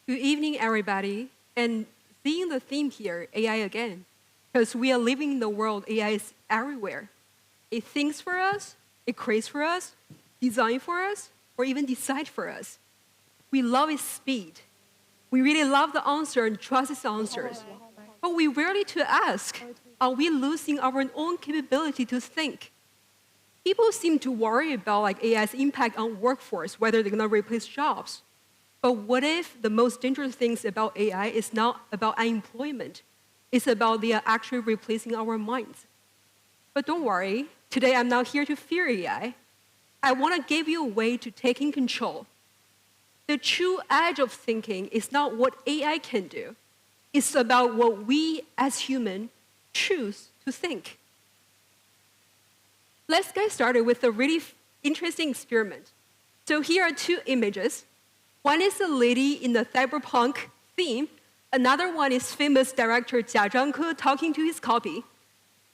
Good evening, everybody. And seeing the theme here, AI again, because we are living in the world, AI is everywhere. It thinks for us, it creates for us, designs for us, or even decides for us. We love its speed. We really love the answer and trust its answers. But we rarely to ask, are we losing our own capability to think? People seem to worry about AI's impact on workforce, whether they're going to replace jobs. But what if the most dangerous things about AI is not about unemployment? It's about they are actually replacing our minds. But don't worry, today I'm not here to fear AI. I want to give you a way to take in control. The true edge of thinking is not what AI can do. It's about what we as humans choose to think. Let's get started with a really interesting experiment. So here are two images. One is a lady in the cyberpunk theme. Another one is famous director Jia Zhangke talking to his copy.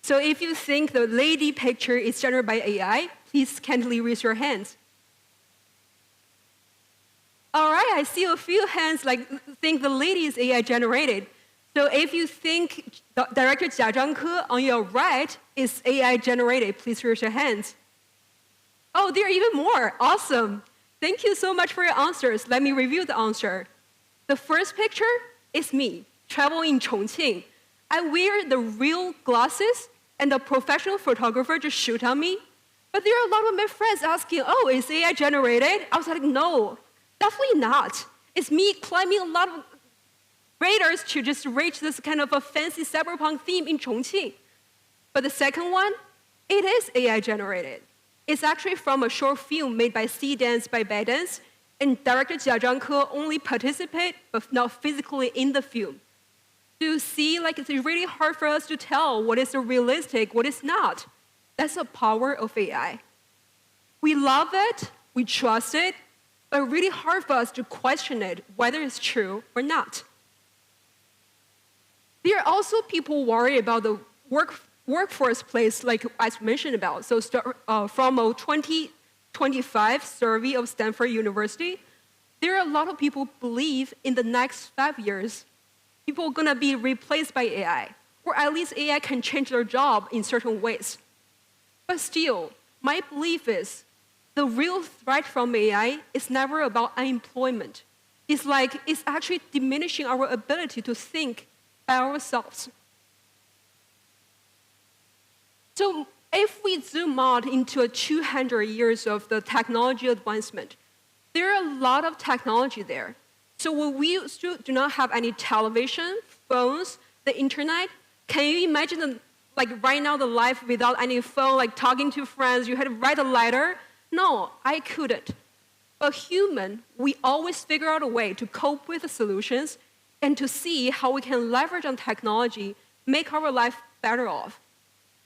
So if you think the lady picture is generated by AI, please kindly raise your hands. All right, I see a few hands think the lady is AI generated. So if you think director Jia Zhangke on your right is AI generated, please raise your hands. Oh, there are even more. Awesome. Thank you so much for your answers. Let me review the answer. The first picture is me, traveling in Chongqing. I wear the real glasses, and the professional photographer just shoot on me. But there are a lot of my friends asking, oh, is AI generated? I was like, no, definitely not. It's me climbing a lot of radars to just reach this kind of a fancy cyberpunk theme in Chongqing. But the second one, it is AI generated. It's actually from a short film made by C-Dance by ByteDance, and director Jia Zhangke only participate, but not physically in the film. To see, it's really hard for us to tell what is realistic, what is not. That's the power of AI. We love it, we trust it, but really hard for us to question it, whether it's true or not. There are also people worried about the workforce place, like I mentioned about. So from a 2025 survey of Stanford University, there are a lot of people believe in the next 5 years, people are going to be replaced by AI, or at least AI can change their job in certain ways. But still, my belief is the real threat from AI is never about unemployment. It's actually diminishing our ability to think by ourselves. So if we zoom out into 200 years of the technology advancement, there are a lot of technology there. So when we still do not have any television, phones, the internet, can you imagine right now the life without any phone, talking to friends, you had to write a letter? No, I couldn't. A human, we always figure out a way to cope with the solutions and to see how we can leverage on technology, make our life better off.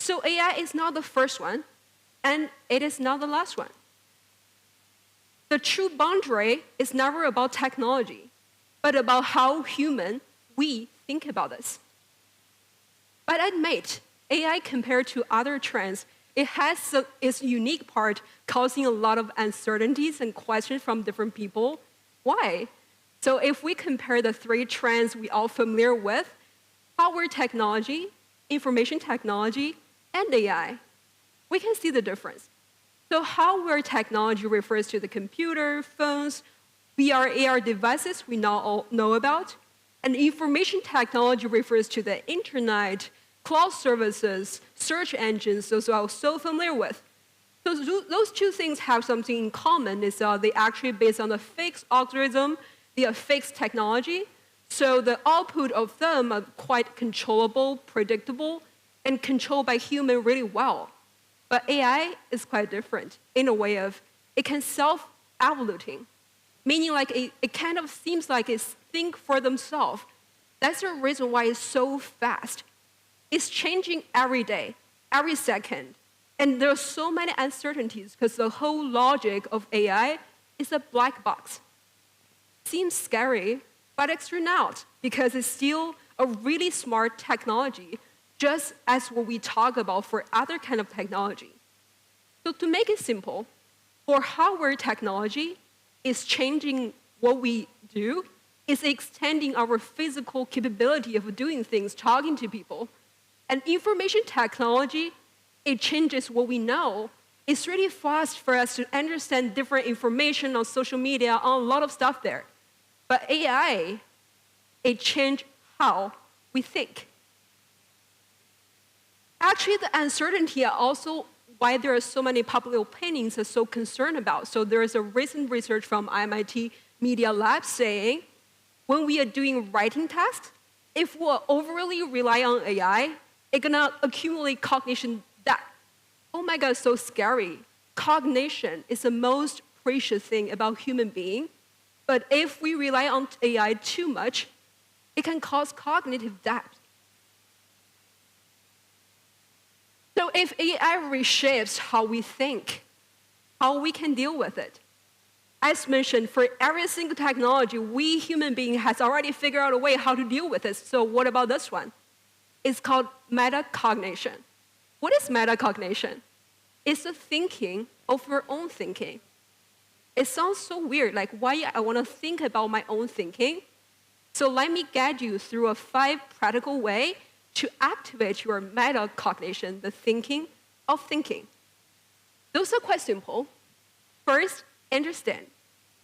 So AI is not the first one, and it is not the last one. The true boundary is never about technology, but about how human we think about this. But admit, AI compared to other trends, it has its unique part causing a lot of uncertainties and questions from different people. Why? So if we compare the three trends we all familiar with, hardware technology, information technology, and AI, we can see the difference. So hardware technology refers to the computer, phones, VR, AR devices we now all know about. And information technology refers to the internet, cloud services, search engines, those are so familiar with. So those two things have something in common, is they actually based on a fixed algorithm, they are fixed technology. So the output of them are quite controllable, predictable, and controlled by human really well. But AI is quite different in a way of it can self-evoluting, meaning it kind of seems like it's think for themselves. That's the reason why it's so fast. It's changing every day, every second. And there are so many uncertainties because the whole logic of AI is a black box. Seems scary, but it's not, because it's still a really smart technology, just as what we talk about for other kind of technology. So to make it simple, for hardware technology, is changing what we do, is extending our physical capability of doing things, talking to people. And information technology, it changes what we know. It's really fast for us to understand different information on social media, on a lot of stuff there. But AI, it changed how we think. Actually, the uncertainty are also why there are so many public opinions are so concerned about. So there is a recent research from MIT Media Lab saying, when we are doing writing tasks, if we overly rely on AI, it's gonna accumulate cognition debt. Oh my God, so scary. Cognition is the most precious thing about human being. But if we rely on AI too much, it can cause cognitive debt. So if AI reshapes how we think, how we can deal with it. As mentioned, for every single technology, we human beings has already figured out a way how to deal with it. So what about this one? It's called metacognition. What is metacognition? It's the thinking of your own thinking. It sounds so weird, like why I want to think about my own thinking. So let me guide you through a 5 practical way to activate your metacognition, the thinking of thinking. Those are quite simple. First, understand.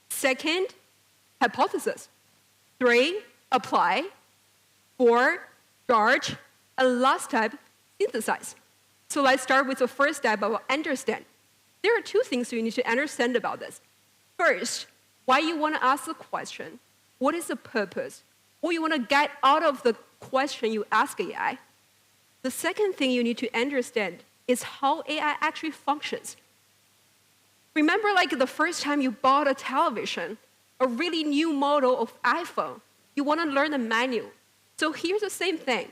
Second, hypothesis. 3, apply. 4, charge. And last step, synthesize. So let's start with the first step of understand. There are 2 things you need to understand about this. First, why you want to ask the question. What is the purpose? What you want to get out of the question you ask AI. The second thing you need to understand is how AI actually functions. Remember, like the first time you bought a television, a really new model of iPhone, you want to learn the menu. So here's the same thing.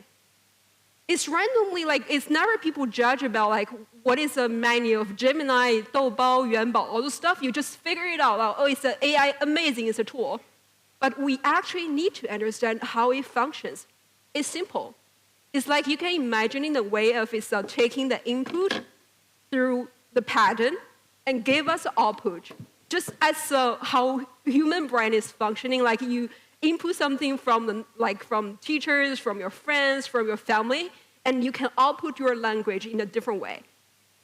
It's randomly, like, it's never people judge about, like, what is the menu of Gemini, Doubao, Yuanbao, all those stuff. You just figure it out. Like, oh, it's an AI, amazing, it's a tool. But we actually need to understand how it functions. It's simple. It's like you can imagine in the way of it's taking the input through the pattern and give us the output. Just as how human brain is functioning, like you input something from from teachers, from your friends, from your family, and you can output your language in a different way.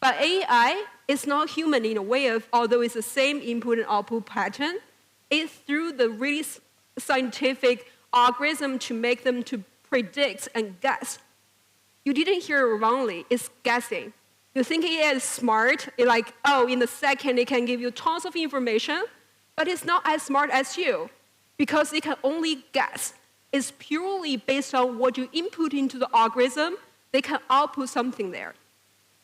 But AI is not human in a way of, although it's the same input and output pattern, it's through the really scientific algorithm to make them to predict and guess. You didn't hear it wrongly, it's guessing. You think AI is smart, it's like, oh, in a second it can give you tons of information, but it's not as smart as you because it can only guess. It's purely based on what you input into the algorithm, they can output something there.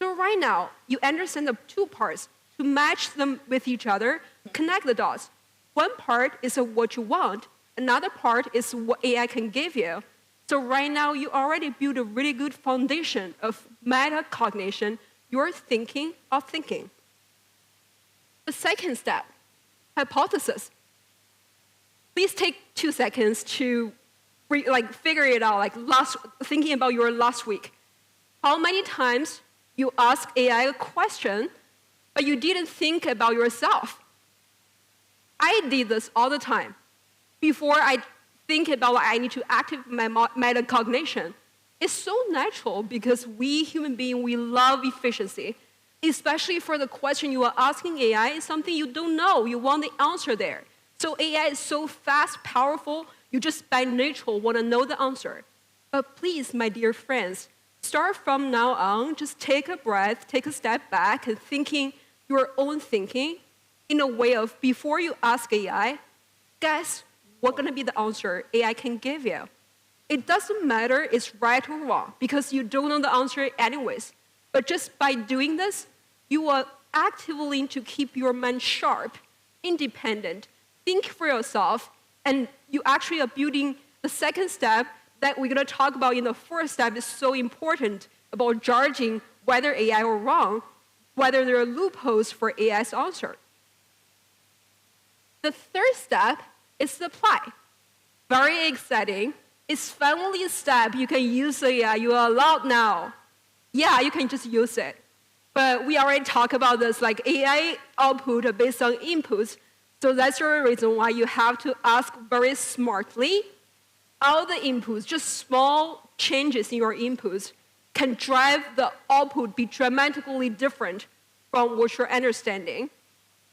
So right now, you understand the 2 parts to match them with each other, connect the dots. One part is what you want, another part is what AI can give you. So right now, you already built a really good foundation of metacognition, your thinking of thinking. The second step, hypothesis. Please take 2 seconds to figure it out, thinking about your last week. How many times you ask AI a question, but you didn't think about yourself? I did this all the time. Before I think about I need to activate my metacognition, it's so natural because we human beings, we love efficiency. Especially for the question you are asking AI, is something you don't know. You want the answer there. So AI is so fast, powerful, you just by nature want to know the answer. But please, my dear friends, start from now on, just take a breath, take a step back, and thinking your own thinking in a way of, before you ask AI, guess what's going to be the answer AI can give you. It doesn't matter it's right or wrong, because you don't know the answer anyways. But just by doing this, you are actively to keep your mind sharp, independent, think for yourself, and you actually are building the second step that we're going to talk about in the first step is so important about judging whether AI or wrong, whether there are loopholes for AI's answer. The third step is to apply. Very exciting. It's finally a step you can use AI. You are allowed now. Yeah, you can just use it. But we already talked about this, like AI output based on inputs. So that's the reason why you have to ask very smartly. All the inputs, just small changes in your inputs, can drive the output be dramatically different from what you're understanding.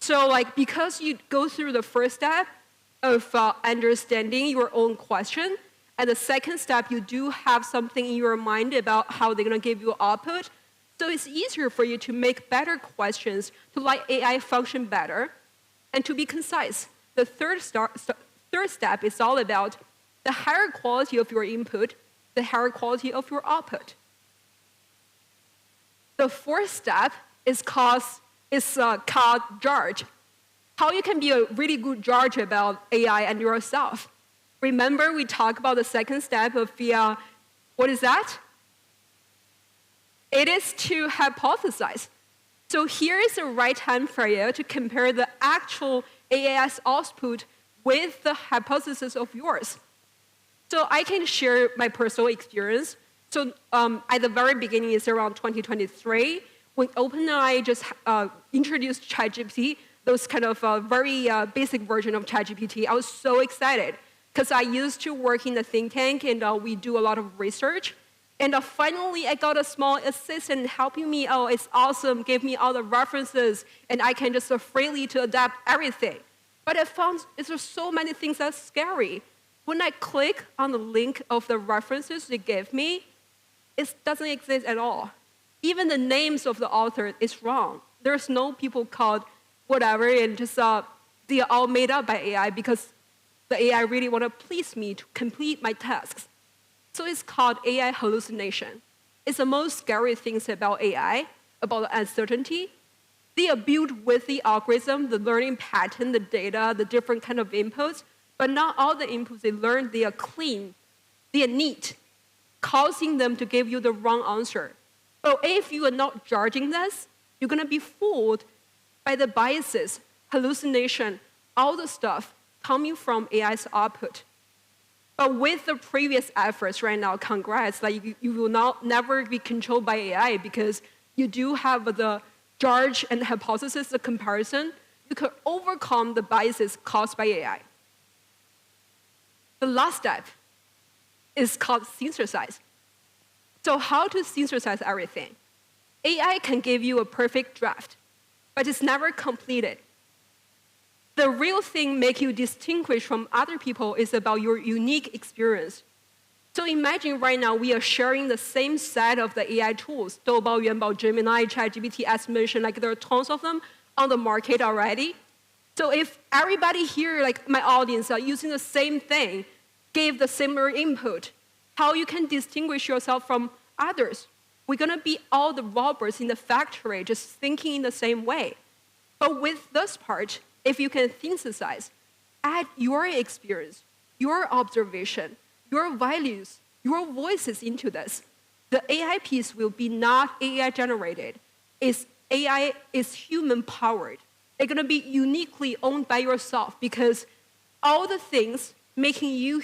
So because you go through the first step of understanding your own question, and the second step, you do have something in your mind about how they're going to give you output. So it's easier for you to make better questions, to let AI function better, and to be concise. The third step is all about the higher quality of your input, the higher quality of your output. The fourth step is called judge. How you can be a really good judge about AI and yourself. Remember, we talked about the second step of what is that? It is to hypothesize. So here is the right time for you to compare the actual AI's output with the hypothesis of yours. So I can share my personal experience. So at the very beginning, it's around 2023, when OpenAI just introduced ChatGPT, those kind of very basic version of ChatGPT. I was so excited because I used to work in a think tank and we do a lot of research. And finally, I got a small assistant helping me. Oh, it's awesome, gave me all the references, and I can just freely to adapt everything. But I found there's so many things that's scary. When I click on the link of the references they gave me, it doesn't exist at all. Even the names of the author is wrong. There's no people called whatever, and just they are all made up by AI because the AI really want to please me to complete my tasks. So it's called AI hallucination. It's the most scary things about AI, about the uncertainty. They are built with the algorithm, the learning pattern, the data, the different kind of inputs, but not all the inputs they learn, they are clean, they are neat, causing them to give you the wrong answer. But if you are not judging this, you're going to be fooled by the biases, hallucination, all the stuff coming from AI's output. But with the previous efforts right now, congrats, you will never be controlled by AI because you do have the judge and hypothesis, the comparison. You could overcome the biases caused by AI. The last step is called synthesize. So how to synthesize everything? AI can give you a perfect draft, but it's never completed. The real thing make you distinguish from other people is about your unique experience. So imagine right now we are sharing the same set of the AI tools, Doubao, Yuanbao, Gemini, ChatGPT, as mentioned, there are tons of them on the market already. So if everybody here, my audience, are using the same thing, gave the similar input, how you can distinguish yourself from others? We're going to be all the robots in the factory just thinking in the same way. But with this part, if you can synthesize, add your experience, your observation, your values, your voices into this, the AI piece will be not AI generated. AI is human powered. It's going to be uniquely owned by yourself because all the things making you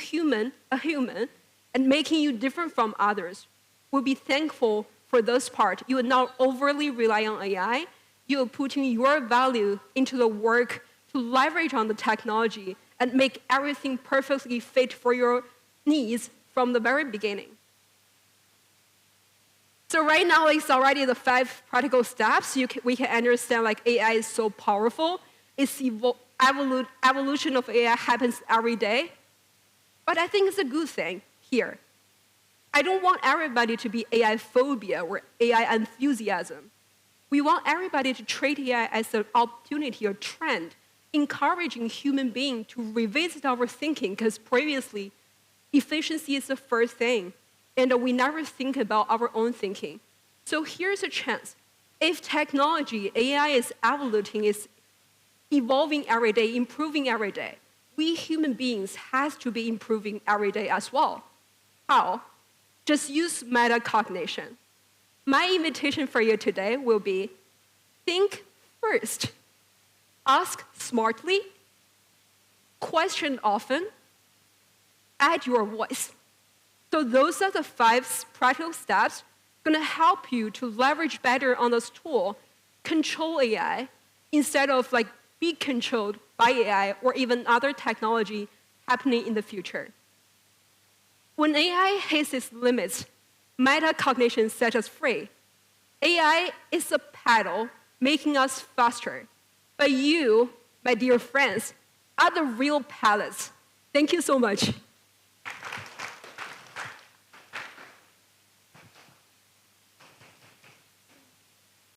a human, and making you different from others will be thankful for this part. You will not overly rely on AI. You are putting your value into the work to leverage on the technology and make everything perfectly fit for your needs from the very beginning. So right now, it's already the 5 practical steps. We can understand AI is so powerful. Its evolution of AI happens every day. But I think it's a good thing here. I don't want everybody to be AI phobia or AI enthusiasm. We want everybody to treat AI as an opportunity or trend, encouraging human beings to revisit our thinking, because previously, efficiency is the first thing, and we never think about our own thinking. So here's a chance. If technology, AI is evolving, is evolving every day, improving every day, we human beings have to be improving every day as well. How? Just use metacognition. My invitation for you today will be, think first. Ask smartly, question often, add your voice. So those are the 5 practical steps going to help you to leverage better on this tool, control AI, instead of be controlled by AI or even other technology happening in the future. When AI hits its limits, metacognition sets us free. AI is a paddle making us faster. But you, my dear friends, are the real pilots. Thank you so much.